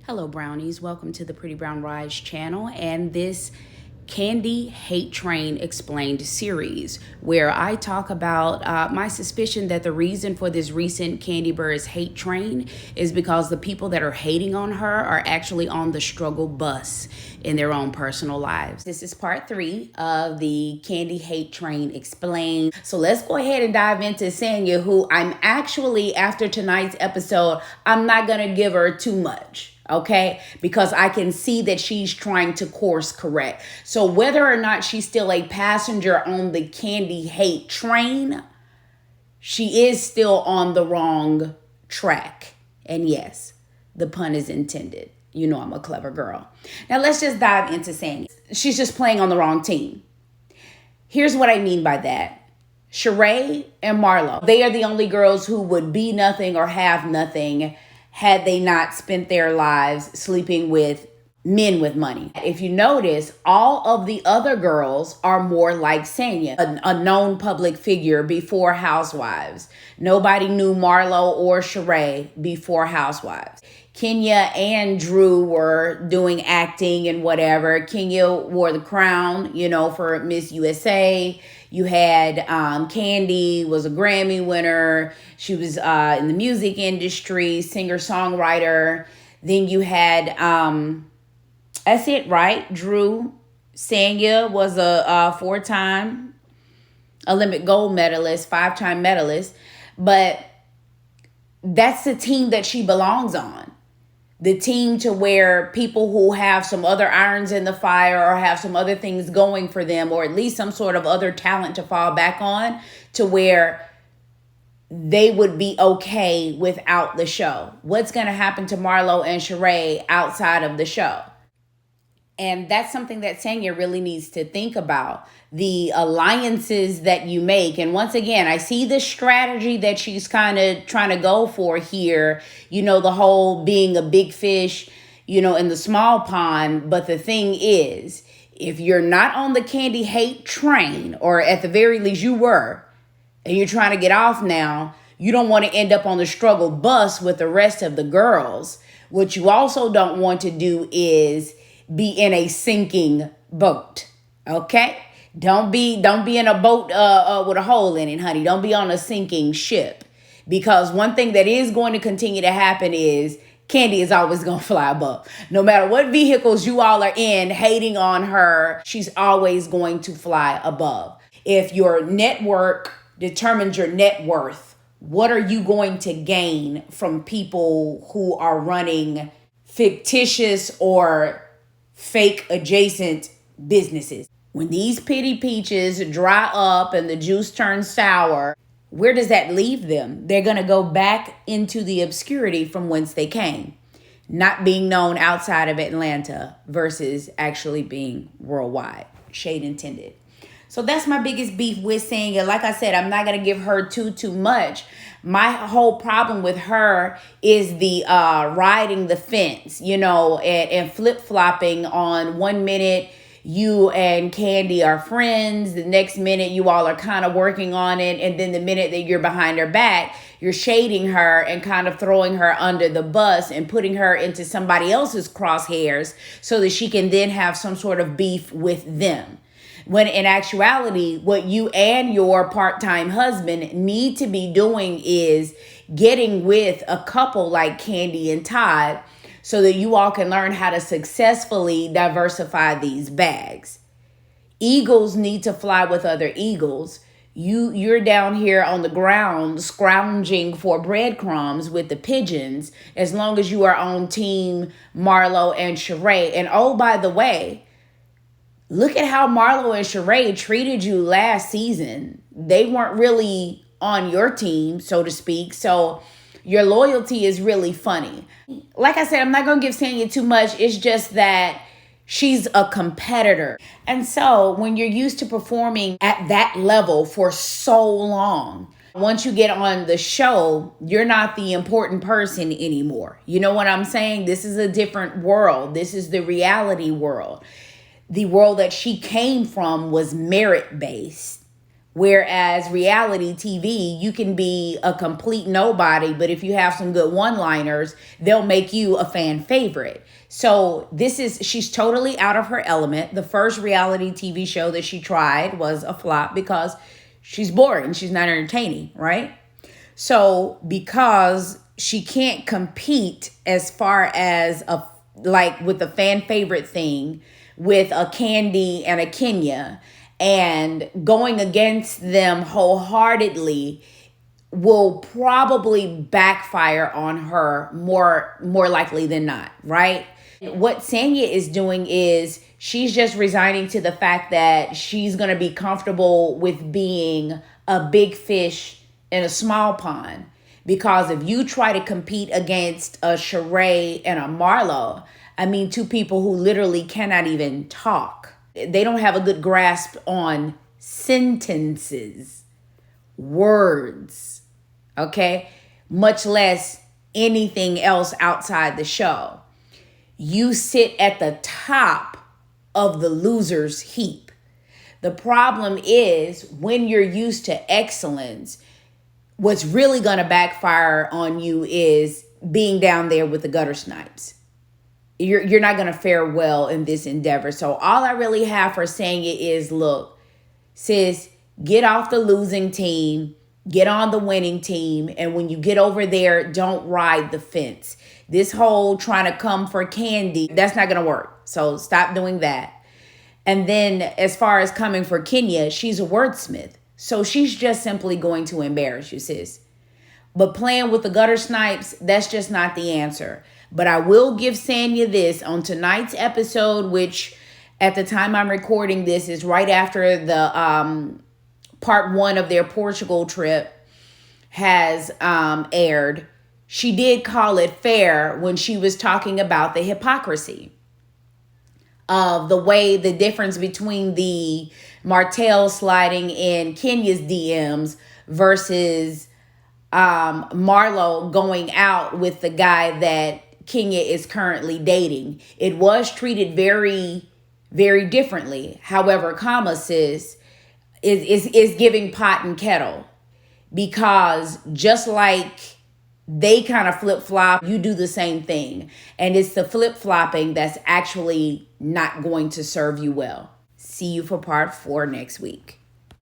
Hello, brownies. Welcome to the Pretty Brown Rise channel and this Kandi Hate Train Explained series, where I talk about my suspicion that the reason for this recent Kandi Burruss hate train is because the people that are hating on her are actually on the struggle bus in their own personal lives. This is part 3 of the Kandi Hate Train Explained. So let's go ahead and dive into Sanya, who I'm actually, after tonight's episode, I'm not going to give her too much. Okay, because I can see that she's trying to course correct. So whether or not she's still a passenger on the Kandi hate train, she is still on the wrong track. And yes, the pun is intended. You know I'm a clever girl. Now let's just dive into Sanya. She's just playing on the wrong team. Here's what I mean by that. Sheree and Marlo, they are the only girls who would be nothing or have nothing had they not spent their lives sleeping with men with money. If you notice, all of the other girls are more like Sanya, a known public figure before Housewives. Nobody knew Marlo or Sheree before Housewives. Kenya and Drew were doing acting and whatever. Kenya wore the crown, for Miss USA. You had Kandi was a Grammy winner. She was in the music industry, singer-songwriter. Then you had, that's it, right? Drew. Sanya was a 4-time Olympic gold medalist, 5-time medalist. But that's the team that she belongs on. The team to where people who have some other irons in the fire or have some other things going for them, or at least some sort of other talent to fall back on, to where they would be okay without the show. What's going to happen to Marlo and Sheree outside of the show? And that's something that Sanya really needs to think about. The alliances that you make. And once again, I see the strategy that she's kind of trying to go for here. The whole being a big fish, in the small pond. But the thing is, if you're not on the Kandi hate train, or at the very least you were, and you're trying to get off now, you don't want to end up on the struggle bus with the rest of the girls. What you also don't want to do is be in a sinking boat. Okay? Don't be in a boat with a hole in it, honey. Don't be on a sinking ship. Because one thing that is going to continue to happen is Kandi is always going to fly above. No matter what vehicles you all are in, hating on her, she's always going to fly above. If your network determines your net worth, what are you going to gain from people who are running fictitious or fake adjacent businesses? When these pity peaches dry up and the juice turns sour, where does that leave them? They're going to go back into the obscurity from whence they came, not being known outside of Atlanta versus actually being worldwide. Shade intended. So that's my biggest beef with Sanya. Like I said, I'm not going to give her too much. My whole problem with her is the riding the fence, and flip-flopping on 1 minute you and Kandi are friends. The next minute you all are kind of working on it. And then the minute that you're behind her back, you're shading her and kind of throwing her under the bus and putting her into somebody else's crosshairs so that she can then have some sort of beef with them. When in actuality, what you and your part-time husband need to be doing is getting with a couple like Kandi and Todd so that you all can learn how to successfully diversify these bags. Eagles need to fly with other eagles. You're down here on the ground scrounging for breadcrumbs with the pigeons as long as you are on team Marlo and Sheree. And oh, by the way, look at how Marlo and Sheree treated you last season. They weren't really on your team, so to speak. So your loyalty is really funny. Like I said, I'm not going to give Sanya too much. It's just that she's a competitor. And so when you're used to performing at that level for so long, once you get on the show, you're not the important person anymore. You know what I'm saying? This is a different world. This is the reality world. The world that she came from was merit-based. Whereas reality TV, you can be a complete nobody, but if you have some good one-liners, they'll make you a fan favorite. So she's totally out of her element. The first reality TV show that she tried was a flop because she's boring. She's not entertaining, right? So because she can't compete as far as with the fan favorite thing with a Kandi and a Kenya, and going against them wholeheartedly will probably backfire on her more likely than not, right? What Sanya is doing is she's just resigning to the fact that she's going to be comfortable with being a big fish in a small pond. Because if you try to compete against a Sheree and a Marlo, I mean, two people who literally cannot even talk. They don't have a good grasp on sentences, words, okay? Much less anything else outside the show. You sit at the top of the loser's heap. The problem is when you're used to excellence, what's really going to backfire on you is being down there with the gutter snipes. You're not going to fare well in this endeavor. So all I really have for saying it is, look, sis, get off the losing team, get on the winning team. And when you get over there, don't ride the fence. This whole trying to come for Kandi, that's not going to work. So stop doing that. And then as far as coming for Kenya, she's a wordsmith. So she's just simply going to embarrass you, sis. But playing with the gutter snipes, that's just not the answer. But I will give Sanya this on tonight's episode, which at the time I'm recording this is right after the part 1 of their Portugal trip has aired. She did call it fair when she was talking about the hypocrisy of the difference between the Martell sliding in Kenya's DMs versus Marlo going out with the guy that Kenya is currently dating. It was treated very, very differently. However, sis is giving pot and kettle, because just like they kind of flip-flop, you do the same thing. And it's the flip-flopping that's actually not going to serve you well. See you for part 4 next week.